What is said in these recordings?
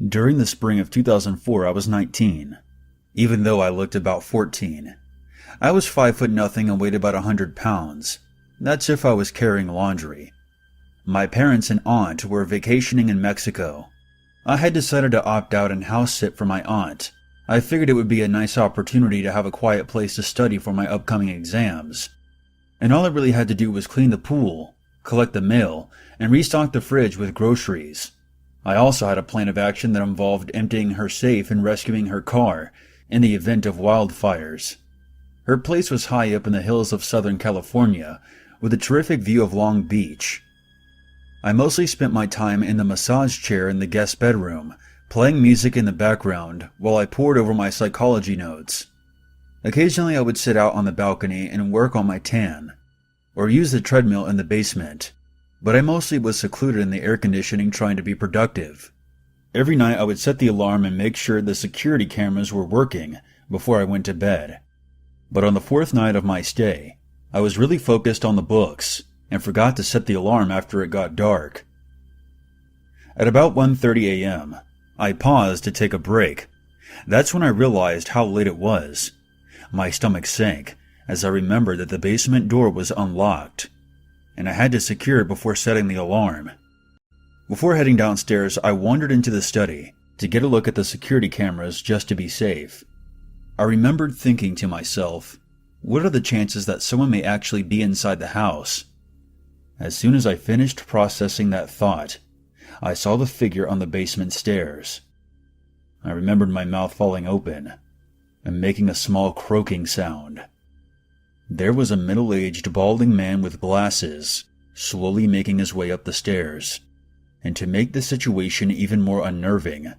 During the spring of 2004, I was 19, even though I looked about 14. I was 5 foot nothing and weighed about 100 pounds. That's if I was carrying laundry. My parents and aunt were vacationing in Mexico. I had decided to opt out and house sit for my aunt. I figured it would be a nice opportunity to have a quiet place to study for my upcoming exams. And all I really had to do was clean the pool, collect the mail, and restock the fridge with groceries. I also had a plan of action that involved emptying her safe and rescuing her car in the event of wildfires. Her place was high up in the hills of Southern California, with a terrific view of Long Beach. I mostly spent my time in the massage chair in the guest bedroom, playing music in the background while I pored over my psychology notes. Occasionally I would sit out on the balcony and work on my tan, or use the treadmill in the basement, but I mostly was secluded in the air conditioning trying to be productive. Every night I would set the alarm and make sure the security cameras were working before I went to bed. But on the fourth night of my stay, I was really focused on the books and forgot to set the alarm after it got dark. At about 1:30 a.m., I paused to take a break. That's when I realized how late it was. My stomach sank as I remembered that the basement door was unlocked, and I had to secure it before setting the alarm. Before heading downstairs, I wandered into the study to get a look at the security cameras just to be safe. I remembered thinking to myself, what are the chances that someone may actually be inside the house? As soon as I finished processing that thought, I saw the figure on the basement stairs. I remembered my mouth falling open and making a small croaking sound. There was a middle-aged, balding man with glasses, slowly making his way up the stairs. And to make the situation even more unnerving,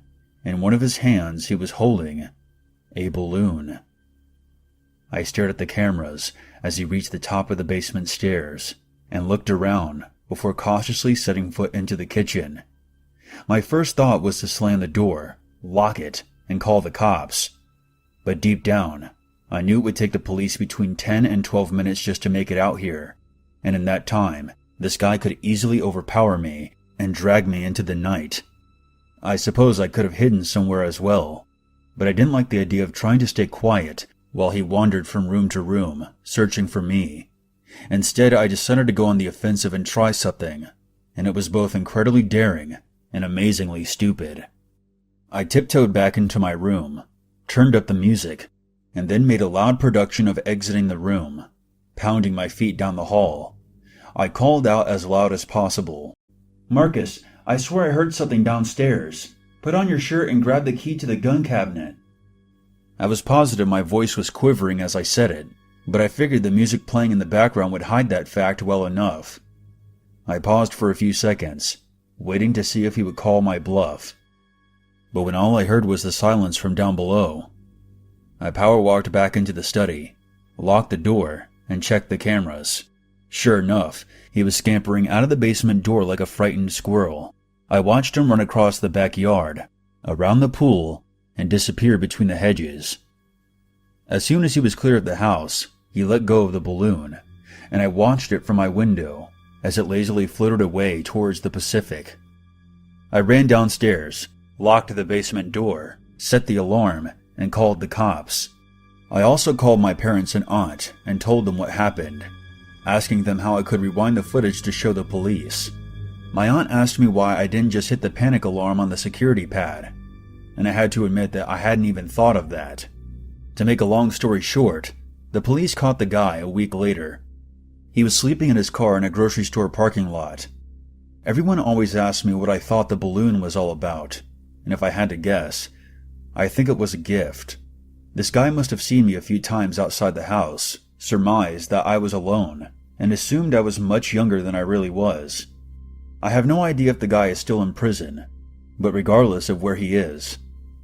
in one of his hands he was holding a balloon. I stared at the cameras as he reached the top of the basement stairs and looked around before cautiously setting foot into the kitchen. My first thought was to slam the door, lock it, and call the cops. But deep down, I knew it would take the police between 10 and 12 minutes just to make it out here, and in that time, this guy could easily overpower me and drag me into the night. I suppose I could have hidden somewhere as well, but I didn't like the idea of trying to stay quiet while he wandered from room to room, searching for me. Instead, I decided to go on the offensive and try something, and it was both incredibly daring and amazingly stupid. I tiptoed back into my room, turned up the music, and then made a loud production of exiting the room, pounding my feet down the hall. I called out as loud as possible, "Marcus, I swear I heard something downstairs. Put on your shirt and grab the key to the gun cabinet." I was positive my voice was quivering as I said it, but I figured the music playing in the background would hide that fact well enough. I paused for a few seconds, waiting to see if he would call my bluff. But when all I heard was the silence from down below, I power-walked back into the study, locked the door, and checked the cameras. Sure enough, he was scampering out of the basement door like a frightened squirrel. I watched him run across the backyard, around the pool, and disappear between the hedges. As soon as he was clear of the house, he let go of the balloon, and I watched it from my window as it lazily floated away towards the Pacific. I ran downstairs, locked the basement door, set the alarm, and called the cops. I also called my parents and aunt and told them what happened, asking them how I could rewind the footage to show the police. My aunt asked me why I didn't just hit the panic alarm on the security pad, and I had to admit that I hadn't even thought of that. To make a long story short, the police caught the guy a week later. He was sleeping in his car in a grocery store parking lot. Everyone always asked me what I thought the balloon was all about, and if I had to guess, I think it was a gift. This guy must have seen me a few times outside the house, surmised that I was alone, and assumed I was much younger than I really was. I have no idea if the guy is still in prison, but regardless of where he is,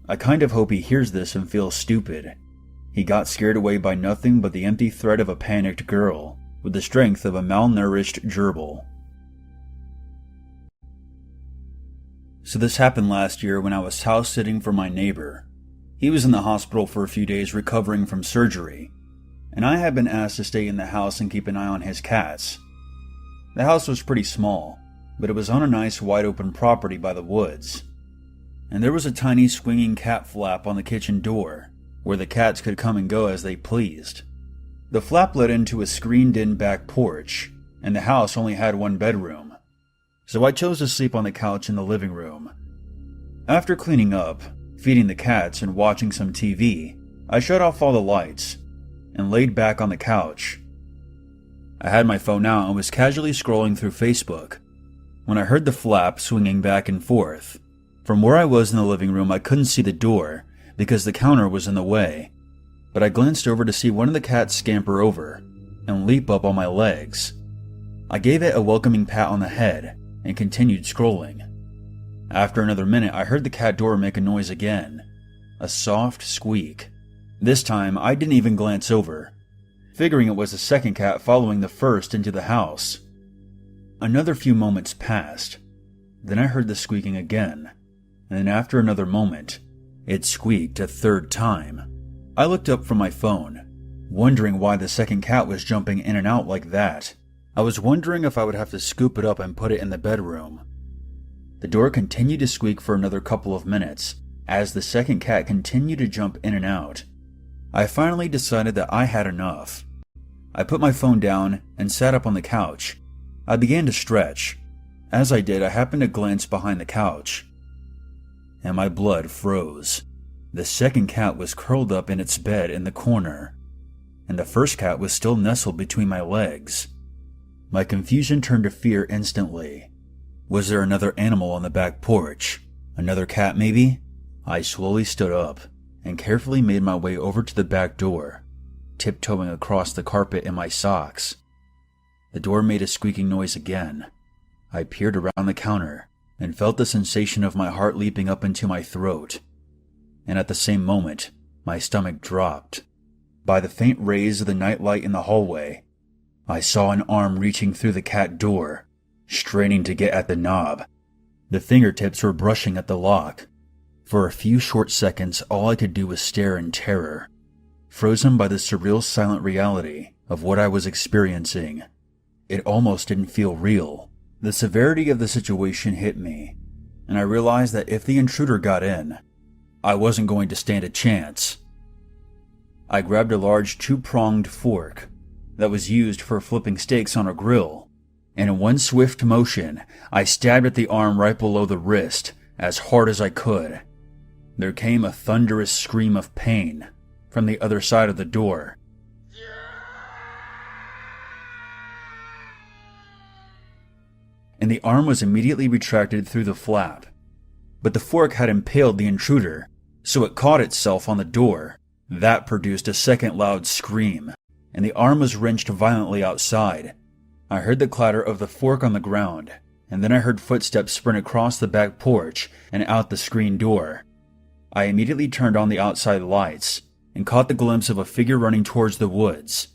I kind of hope he hears this and feels stupid. He got scared away by nothing but the empty threat of a panicked girl, with the strength of a malnourished gerbil. So this happened last year when I was house-sitting for my neighbor. He was in the hospital for a few days recovering from surgery, and I had been asked to stay in the house and keep an eye on his cats. The house was pretty small, but it was on a nice wide-open property by the woods. and there was a tiny swinging cat flap on the kitchen door, where the cats could come and go as they pleased. The flap led into a screened-in back porch, and the house only had one bedroom, so I chose to sleep on the couch in the living room. After cleaning up, feeding the cats, and watching some TV, I shut off all the lights and laid back on the couch. I had my phone out and was casually scrolling through Facebook when I heard the flap swinging back and forth. From where I was in the living room, I couldn't see the door because the counter was in the way, but I glanced over to see one of the cats scamper over and leap up on my legs. I gave it a welcoming pat on the head and continued scrolling. After another minute, I heard the cat door make a noise again, a soft squeak. This time, I didn't even glance over, figuring it was the second cat following the first into the house. Another few moments passed. Then I heard the squeaking again, and then after another moment, it squeaked a third time. I looked up from my phone, wondering why the second cat was jumping in and out like that. I was wondering if I would have to scoop it up and put it in the bedroom. The door continued to squeak for another couple of minutes, as the second cat continued to jump in and out. I finally decided that I had enough. I put my phone down and sat up on the couch. I began to stretch. As I did, I happened to glance behind the couch, and my blood froze. The second cat was curled up in its bed in the corner, and the first cat was still nestled between my legs. My confusion turned to fear instantly. Was there another animal on the back porch? Another cat, maybe? I slowly stood up and carefully made my way over to the back door, tiptoeing across the carpet in my socks. The door made a squeaking noise again. I peered around the counter and felt the sensation of my heart leaping up into my throat. And at the same moment, my stomach dropped. By the faint rays of the nightlight in the hallway, I saw an arm reaching through the cat door, straining to get at the knob. The fingertips were brushing at the lock. For a few short seconds, all I could do was stare in terror, frozen by the surreal silent reality of what I was experiencing. It almost didn't feel real. The severity of the situation hit me, and I realized that if the intruder got in, I wasn't going to stand a chance. I grabbed a large two-pronged fork that was used for flipping steaks on a grill, and in one swift motion, I stabbed at the arm right below the wrist as hard as I could. There came a thunderous scream of pain from the other side of the door. And the arm was immediately retracted through the flap. But the fork had impaled the intruder, so it caught itself on the door. That produced a second loud scream, and the arm was wrenched violently outside. I heard the clatter of the fork on the ground, and then I heard footsteps sprint across the back porch and out the screen door. I immediately turned on the outside lights and caught the glimpse of a figure running towards the woods.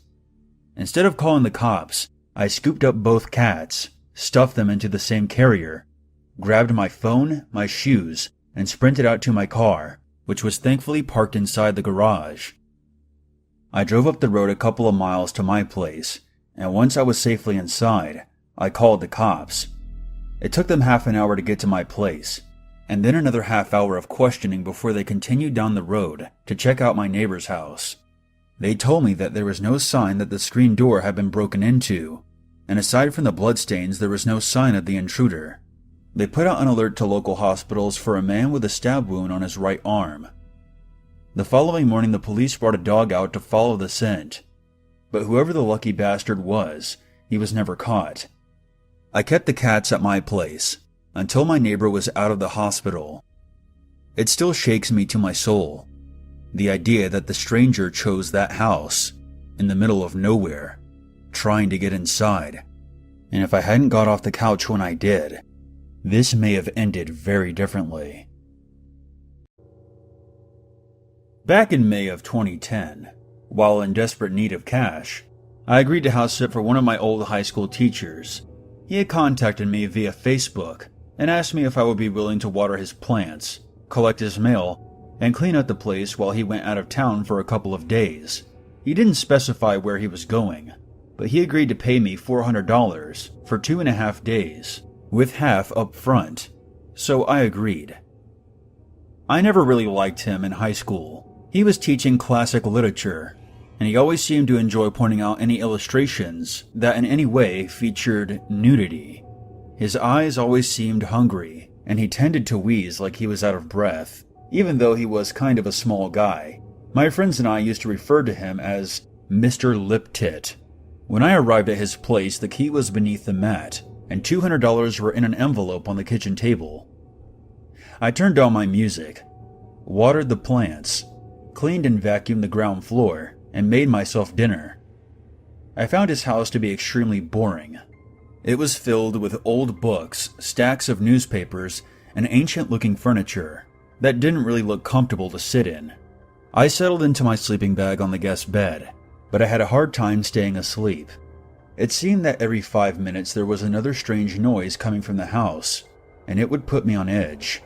Instead of calling the cops, I scooped up both cats, stuffed them into the same carrier, grabbed my phone, my shoes, and sprinted out to my car, which was thankfully parked inside the garage. I drove up the road a couple of miles to my place, and once I was safely inside, I called the cops. It took them half an hour to get to my place, and then another half hour of questioning before they continued down the road to check out my neighbor's house. They told me that there was no sign that the screen door had been broken into, and aside from the bloodstains, there was no sign of the intruder. They put out an alert to local hospitals for a man with a stab wound on his right arm. The following morning, the police brought a dog out to follow the scent, but whoever the lucky bastard was, he was never caught. I kept the cats at my place until my neighbor was out of the hospital. It still shakes me to my soul, the idea that the stranger chose that house in the middle of nowhere, trying to get inside. And if I hadn't got off the couch when I did, this may have ended very differently. Back in May of 2010, while in desperate need of cash, I agreed to house sit for one of my old high school teachers. He had contacted me via Facebook and asked me if I would be willing to water his plants, collect his mail, and clean up the place while he went out of town for a couple of days. He didn't specify where he was going, but he agreed to pay me $400 for 2.5 days, with half up front, so I agreed. I never really liked him in high school. He was teaching classic literature, and he always seemed to enjoy pointing out any illustrations that in any way featured nudity. His eyes always seemed hungry, and he tended to wheeze like he was out of breath, even though he was kind of a small guy. My friends and I used to refer to him as Mr. Lip Tit. When I arrived at his place, the key was beneath the mat, and $200 were in an envelope on the kitchen table. I turned on my music, watered the plants, cleaned and vacuumed the ground floor, and made myself dinner. I found his house to be extremely boring. It was filled with old books, stacks of newspapers, and ancient-looking furniture that didn't really look comfortable to sit in. I settled into my sleeping bag on the guest bed, but I had a hard time staying asleep. It seemed that every 5 minutes there was another strange noise coming from the house, and it would put me on edge.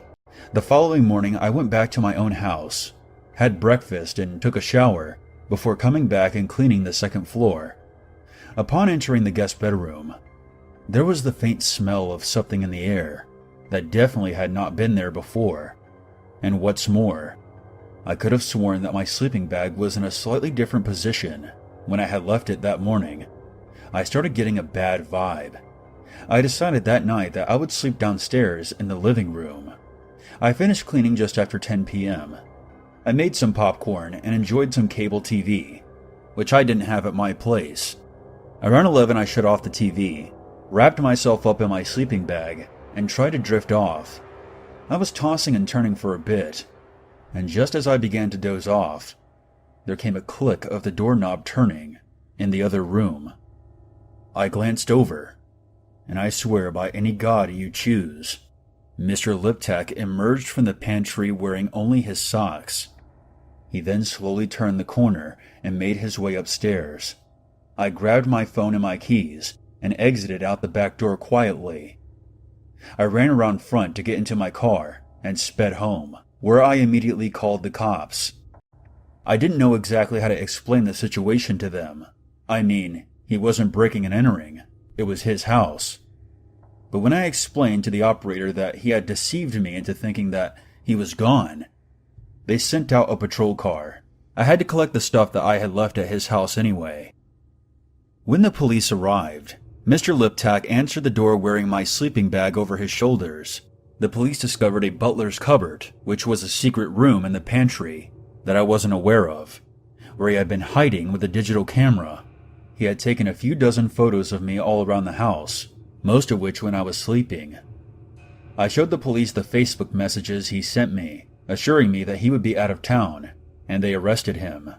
The following morning, I went back to my own house, had breakfast, and took a shower before coming back and cleaning the second floor. Upon entering the guest bedroom, there was the faint smell of something in the air that definitely had not been there before. And what's more, I could have sworn that my sleeping bag was in a slightly different position when I had left it that morning. I started getting a bad vibe. I decided that night that I would sleep downstairs in the living room. I finished cleaning just after 10 p.m. I made some popcorn and enjoyed some cable TV, which I didn't have at my place. Around 11 I shut off the TV, wrapped myself up in my sleeping bag, and tried to drift off. I was tossing and turning for a bit, and just as I began to doze off, there came a click of the doorknob turning in the other room. I glanced over, and I swear by any god you choose, Mr. Liptak emerged from the pantry wearing only his socks. He then slowly turned the corner and made his way upstairs. I grabbed my phone and my keys and exited out the back door quietly. I ran around front to get into my car and sped home, where I immediately called the cops. I didn't know exactly how to explain the situation to them. I mean, he wasn't breaking and entering. It was his house. But when I explained to the operator that he had deceived me into thinking that he was gone, they sent out a patrol car. I had to collect the stuff that I had left at his house anyway. When the police arrived, Mr. Liptak answered the door wearing my sleeping bag over his shoulders. The police discovered a butler's cupboard, which was a secret room in the pantry that I wasn't aware of, where he had been hiding with a digital camera. He had taken a few dozen photos of me all around the house, most of which when I was sleeping. I showed the police the Facebook messages he sent me, assuring me that he would be out of town, and they arrested him.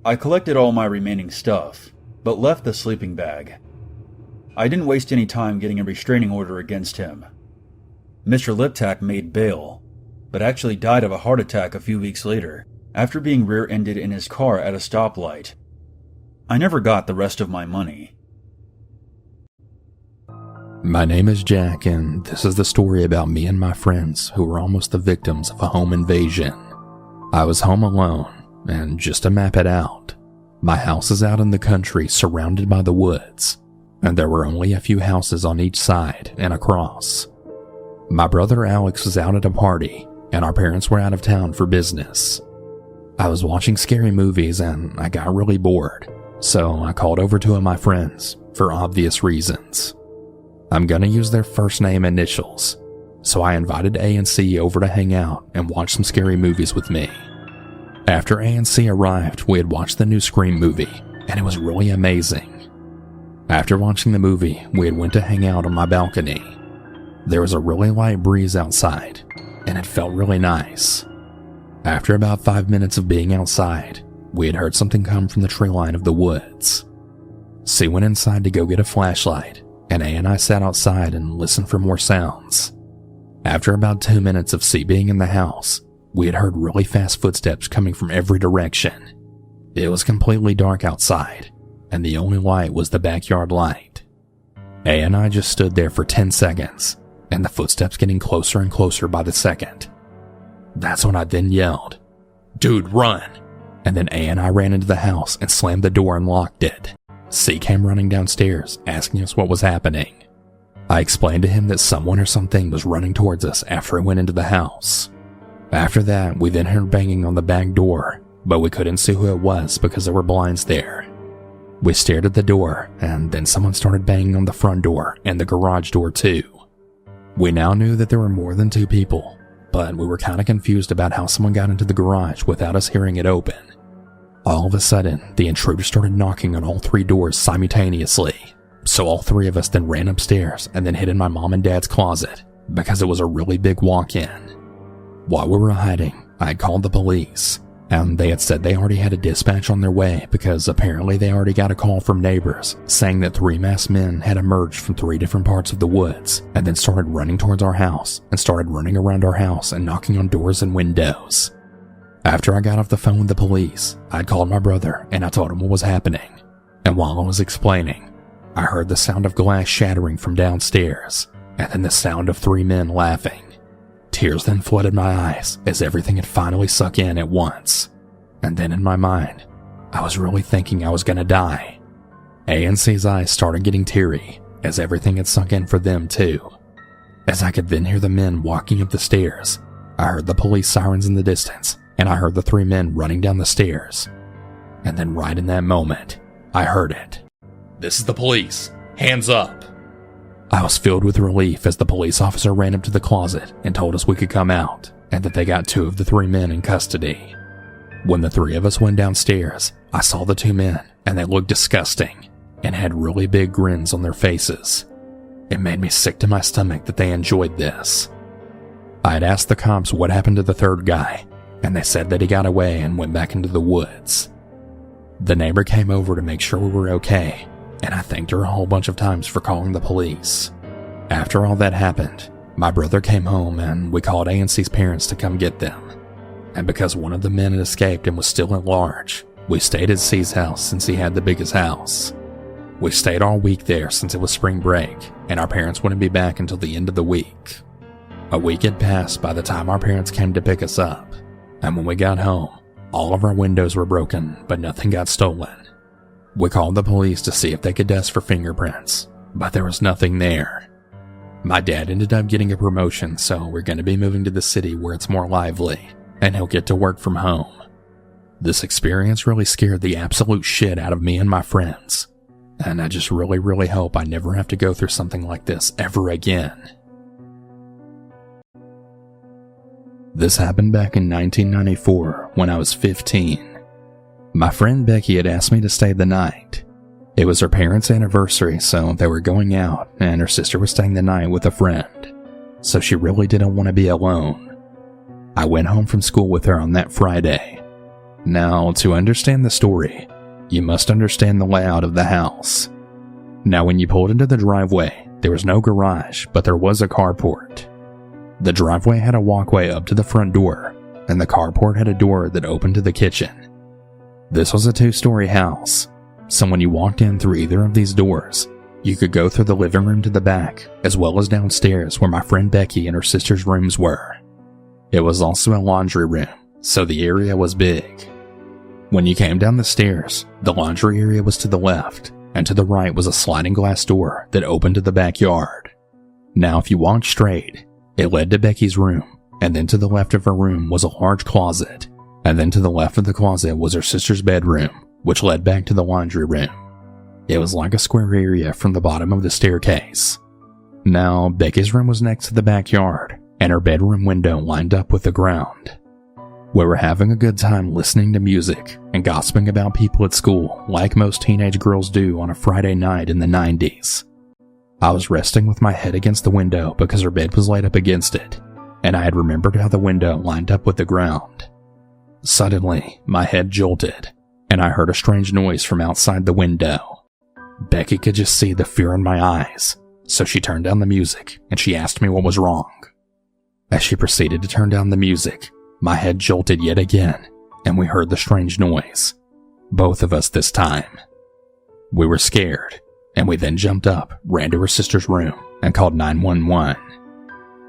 I collected all my remaining stuff, but left the sleeping bag. I didn't waste any time getting a restraining order against him. Mr. Liptak made bail, but actually died of a heart attack a few weeks later, after being rear-ended in his car at a stoplight. I never got the rest of my money. My name is Jack, and this is the story about me and my friends who were almost the victims of a home invasion. I was home alone, and just to map it out, my house is out in the country surrounded by the woods, and there were only a few houses on each side and across. My brother Alex was out at a party, and our parents were out of town for business. I was watching scary movies and I got really bored, so I called over two of my friends for obvious reasons. I'm gonna use their first name initials, so I invited A and C over to hang out and watch some scary movies with me. After A and C arrived, we had watched the new Scream movie, and it was really amazing. After watching the movie, we had went to hang out on my balcony. There was a really light breeze outside, and it felt really nice. After about 5 minutes of being outside, we had heard something come from the tree line of the woods. C went inside to go get a flashlight, and A and I sat outside and listened for more sounds. After about 2 minutes of C being in the house, we had heard really fast footsteps coming from every direction. It was completely dark outside, and the only light was the backyard light. A and I just stood there for 10 seconds, and the footsteps getting closer and closer by the second. That's when I then yelled, "Dude, run!" And then A and I ran into the house and slammed the door and locked it. C came running downstairs, asking us what was happening. I explained to him that someone or something was running towards us after I went into the house. After that, we then heard banging on the back door, but we couldn't see who it was because there were blinds there. We stared at the door, and then someone started banging on the front door and the garage door too. We now knew that there were more than 2 people, but we were kind of confused about how someone got into the garage without us hearing it open. All of a sudden, the intruder started knocking on all 3 doors simultaneously, so all 3 of us then ran upstairs and then hid in my mom and dad's closet because it was a really big walk-in. While we were hiding, I had called the police, and they had said they already had a dispatch on their way because apparently they already got a call from neighbors saying that 3 masked men had emerged from 3 different parts of the woods and then started running towards our house and started running around our house and knocking on doors and windows. After I got off the phone with the police, I called my brother and I told him what was happening, and while I was explaining, I heard the sound of glass shattering from downstairs and then the sound of 3 men laughing. Tears then flooded my eyes as everything had finally sunk in at once. And then in my mind, I was really thinking I was gonna die. A&C's eyes started getting teary as everything had sunk in for them too. As I could then hear the men walking up the stairs, I heard the police sirens in the distance and I heard the 3 men running down the stairs. And then right in that moment, I heard it. "This is the police. Hands up." I was filled with relief as the police officer ran up to the closet and told us we could come out and that they got 2 of the 3 men in custody. When the 3 of us went downstairs, I saw the 2 men and they looked disgusting and had really big grins on their faces. It made me sick to my stomach that they enjoyed this. I had asked the cops what happened to the 3rd guy, and they said that he got away and went back into the woods. The neighbor came over to make sure we were okay, and I thanked her a whole bunch of times for calling the police. After all that happened, my brother came home and we called A&C's parents to come get them. And because one of the men had escaped and was still at large, we stayed at C's house since he had the biggest house. We stayed all week there since it was spring break, and our parents wouldn't be back until the end of the week. A week had passed by the time our parents came to pick us up, and when we got home, all of our windows were broken, but nothing got stolen. We called the police to see if they could test for fingerprints, but there was nothing there. My dad ended up getting a promotion, so we're going to be moving to the city where it's more lively, and he'll get to work from home. This experience really scared the absolute shit out of me and my friends, and I just really hope I never have to go through something like this ever again. This happened back in 1994 when I was 15. My friend Becky had asked me to stay the night. It was her parents' anniversary, so they were going out, and her sister was staying the night with a friend, so she really didn't want to be alone. I went home from school with her on that Friday. Now, to understand the story, you must understand the layout of the house. Now, when you pulled into the driveway, there was no garage, but there was a carport. The driveway had a walkway up to the front door, and the carport had a door that opened to the kitchen. This was a 2-story house, so when you walked in through either of these doors, you could go through the living room to the back, as well as downstairs where my friend Becky and her sister's rooms were. It was also a laundry room, so the area was big. When you came down the stairs, the laundry area was to the left, and to the right was a sliding glass door that opened to the backyard. Now if you walked straight, it led to Becky's room, and then to the left of her room was a large closet, and then to the left of the closet was her sister's bedroom, which led back to the laundry room. It was like a square area from the bottom of the staircase. Now, Becky's room was next to the backyard, and her bedroom window lined up with the ground. We were having a good time listening to music and gossiping about people at school like most teenage girls do on a Friday night in the 90s. I was resting with my head against the window because her bed was laid up against it, and I had remembered how the window lined up with the ground. Suddenly, my head jolted, and I heard a strange noise from outside the window. Becky could just see the fear in my eyes, so she turned down the music and she asked me what was wrong. As she proceeded to turn down the music, my head jolted yet again, and we heard the strange noise. Both of us this time. We were scared, and we then jumped up, ran to her sister's room, and called 911.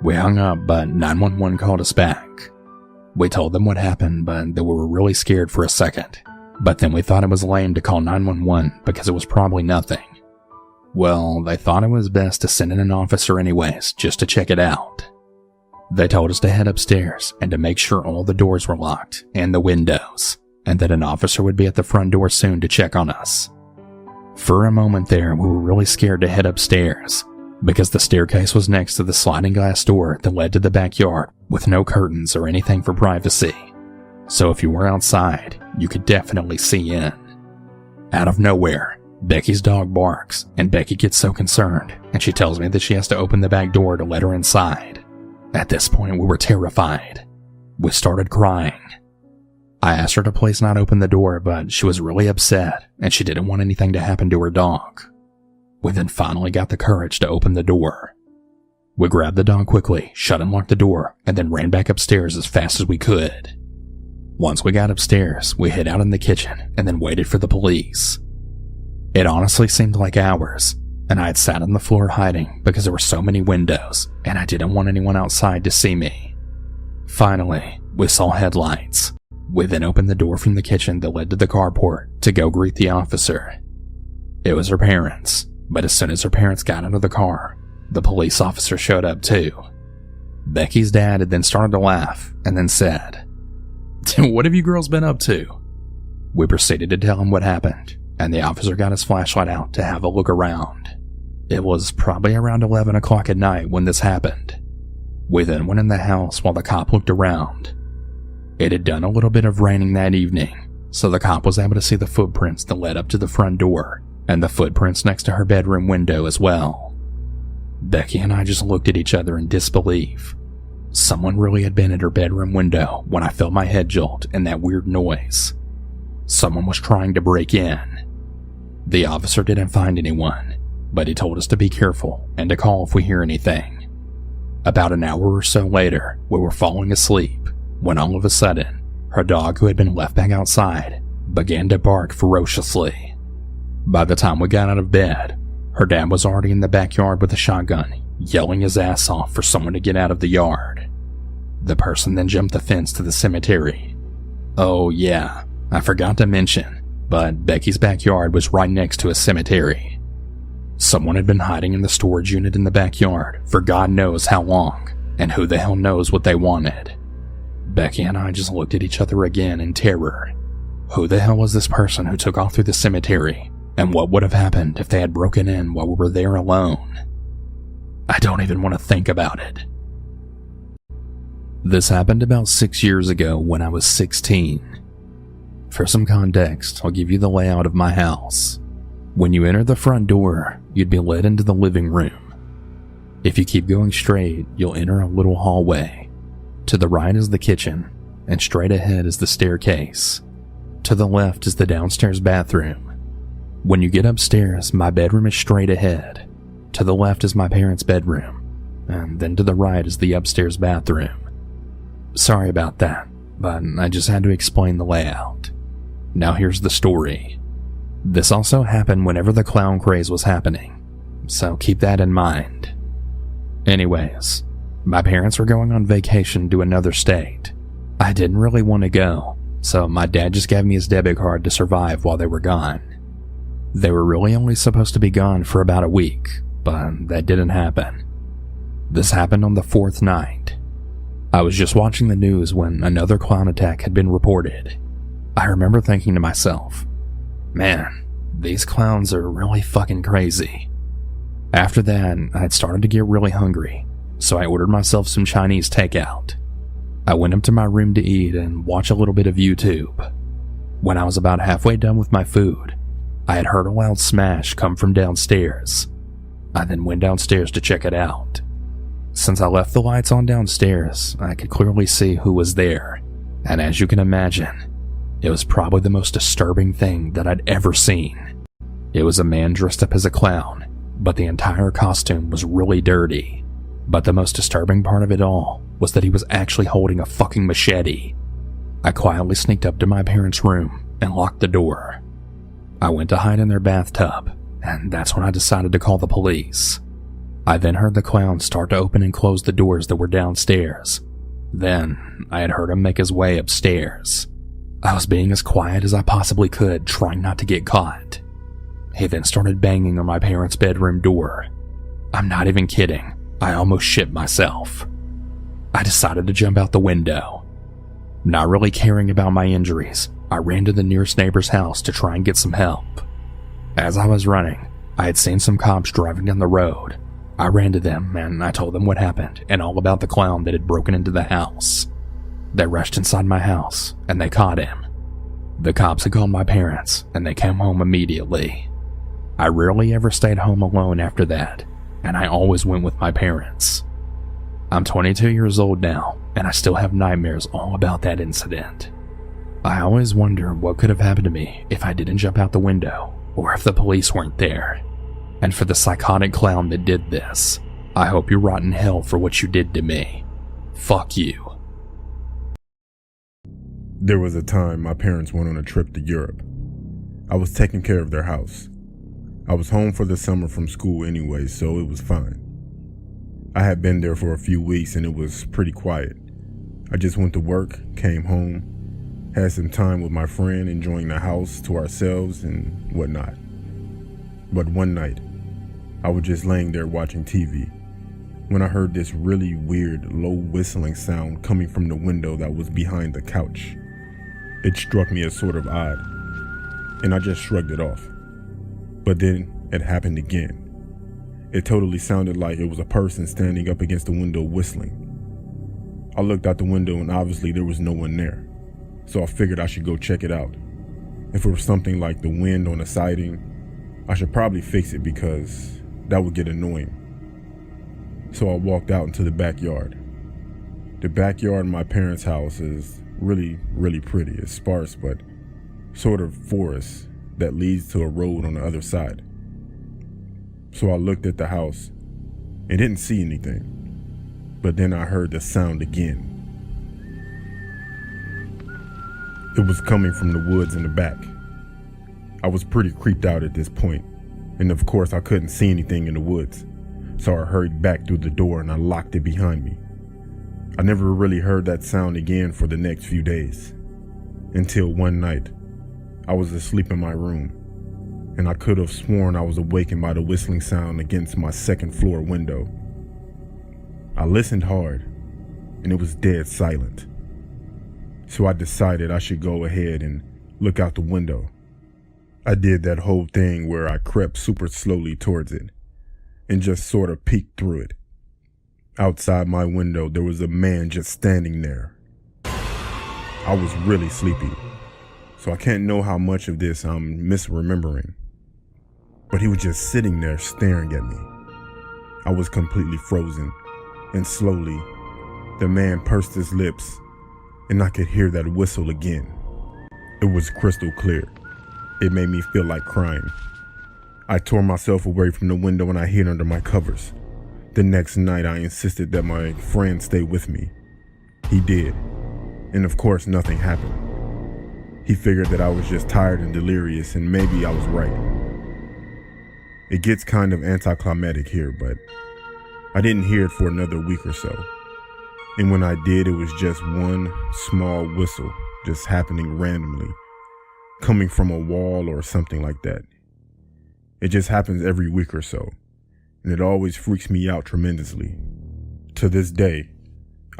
We hung up, but 911 called us back. We told them what happened, but that we were really scared for a second. But then we thought it was lame to call 911 because it was probably nothing. Well, they thought it was best to send in an officer anyways, just to check it out. They told us to head upstairs and to make sure all the doors were locked and the windows, and that an officer would be at the front door soon to check on us. For a moment there, we were really scared to head upstairs, because the staircase was next to the sliding glass door that led to the backyard with no curtains or anything for privacy. So if you were outside, you could definitely see in. Out of nowhere, Becky's dog barks, and Becky gets so concerned, and she tells me that she has to open the back door to let her inside. At this point, we were terrified. We started crying. I asked her to please not open the door, but she was really upset, and she didn't want anything to happen to her dog. We then finally got the courage to open the door. We grabbed the dog quickly, shut and locked the door, and then ran back upstairs as fast as we could. Once we got upstairs, we hid out in the kitchen and then waited for the police. It honestly seemed like hours, and I had sat on the floor hiding because there were so many windows, and I didn't want anyone outside to see me. Finally, we saw headlights. We then opened the door from the kitchen that led to the carport to go greet the officer. It was her parents, but as soon as her parents got out of the car, the police officer showed up too. Becky's dad had then started to laugh and then said, "What have you girls been up to?" We proceeded to tell him what happened, and the officer got his flashlight out to have a look around. It was probably around 11 o'clock at night when this happened. We then went in the house while the cop looked around. It had done a little bit of raining that evening, so the cop was able to see the footprints that led up to the front door, and the footprints next to her bedroom window as well. Becky and I just looked at each other in disbelief. Someone really had been at her bedroom window when I felt my head jolt and that weird noise. Someone was trying to break in. The officer didn't find anyone, but he told us to be careful and to call if we hear anything. About an hour or so later, we were falling asleep when all of a sudden, her dog, who had been left back outside, began to bark ferociously. By the time we got out of bed, her dad was already in the backyard with a shotgun, yelling his ass off for someone to get out of the yard. The person then jumped the fence to the cemetery. Oh yeah, I forgot to mention, but Becky's backyard was right next to a cemetery. Someone had been hiding in the storage unit in the backyard for God knows how long, and who the hell knows what they wanted. Becky and I just looked at each other again in terror. Who the hell was this person who took off through the cemetery, and what would have happened if they had broken in while we were there alone? I don't even want to think about it. This happened about 6 years ago when I was 16. For some context, I'll give you the layout of my house. When you enter the front door, you'd be led into the living room. If you keep going straight, you'll enter a little hallway. To the right is the kitchen, and straight ahead is the staircase. To the left is the downstairs bathroom. When you get upstairs, my bedroom is straight ahead. To the left is my parents' bedroom, and then to the right is the upstairs bathroom. Sorry about that, but I just had to explain the layout. Now here's the story. This also happened whenever the clown craze was happening, so keep that in mind. Anyways, my parents were going on vacation to another state. I didn't really want to go, so my dad just gave me his debit card to survive while they were gone. They were really only supposed to be gone for about a week, but that didn't happen. This happened on the 4th night. I was just watching the news when another clown attack had been reported. I remember thinking to myself, man, these clowns are really fucking crazy. After that, I had started to get really hungry, so I ordered myself some Chinese takeout. I went up to my room to eat and watch a little bit of YouTube. When I was about halfway done with my food, I had heard a loud smash come from downstairs. I then went downstairs to check it out. Since I left the lights on downstairs, I could clearly see who was there, and as you can imagine, it was probably the most disturbing thing that I'd ever seen. It was a man dressed up as a clown, but the entire costume was really dirty. But the most disturbing part of it all was that he was actually holding a fucking machete. I quietly sneaked up to my parents' room and locked the door. I went to hide in their bathtub, and that's when I decided to call the police. I then heard the clown start to open and close the doors that were downstairs. Then I had heard him make his way upstairs. I was being as quiet as I possibly could, trying not to get caught. He then started banging on my parents' bedroom door. I'm not even kidding. I almost shit myself. I decided to jump out the window. Not really caring about my injuries, I ran to the nearest neighbor's house to try and get some help. As I was running, I had seen some cops driving down the road. I ran to them and I told them what happened and all about the clown that had broken into the house. They rushed inside my house and they caught him. The cops had called my parents and they came home immediately. I rarely ever stayed home alone after that, and I always went with my parents. I'm 22 years old now, and I still have nightmares all about that incident. I always wonder what could have happened to me if I didn't jump out the window, or if the police weren't there. And for the psychotic clown that did this, I hope you rot in hell for what you did to me. Fuck you. There was a time my parents went on a trip to Europe. I was taking care of their house. I was home for the summer from school anyway, so it was fine. I had been there for a few weeks and it was pretty quiet. I just went to work, came home, had some time with my friend, enjoying the house to ourselves and whatnot. But one night, I was just laying there watching TV when I heard this really weird, low whistling sound coming from the window that was behind the couch. It struck me as sort of odd, and I just shrugged it off. But then it happened again. It totally sounded like it was a person standing up against the window whistling. I looked out the window and obviously there was no one there, so I figured I should go check it out. If it was something like the wind on the siding, I should probably fix it because that would get annoying. So I walked out into the backyard. The backyard in my parents' house is really, really pretty. It's sparse, but sort of forest that leads to a road on the other side. So I looked at the house and didn't see anything, but then I heard the sound again. It was coming from the woods in the back. I was pretty creeped out at this point, and of course I couldn't see anything in the woods, so I hurried back through the door and I locked it behind me. I never really heard that sound again for the next few days, until one night. I was asleep in my room, and I could have sworn I was awakened by the whistling sound against my second floor window. I listened hard, and it was dead silent. So I decided I should go ahead and look out the window. I did that whole thing where I crept super slowly towards it, and just sort of peeked through it. Outside my window, there was a man just standing there. I was really sleepy, so I can't know how much of this I'm misremembering. But he was just sitting there staring at me. I was completely frozen, and slowly, the man pursed his lips, and I could hear that whistle again. It was crystal clear. It made me feel like crying. I tore myself away from the window and I hid under my covers. The next night, I insisted that my friend stay with me. He did, and of course, nothing happened. He figured that I was just tired and delirious, and maybe I was right. It gets kind of anticlimactic here, but I didn't hear it for another week or so. And when I did, it was just one small whistle, just happening randomly, coming from a wall or something like that. It just happens every week or so, and it always freaks me out tremendously. To this day,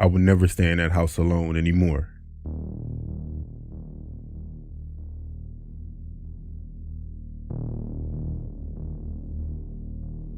I would never stay in that house alone anymore.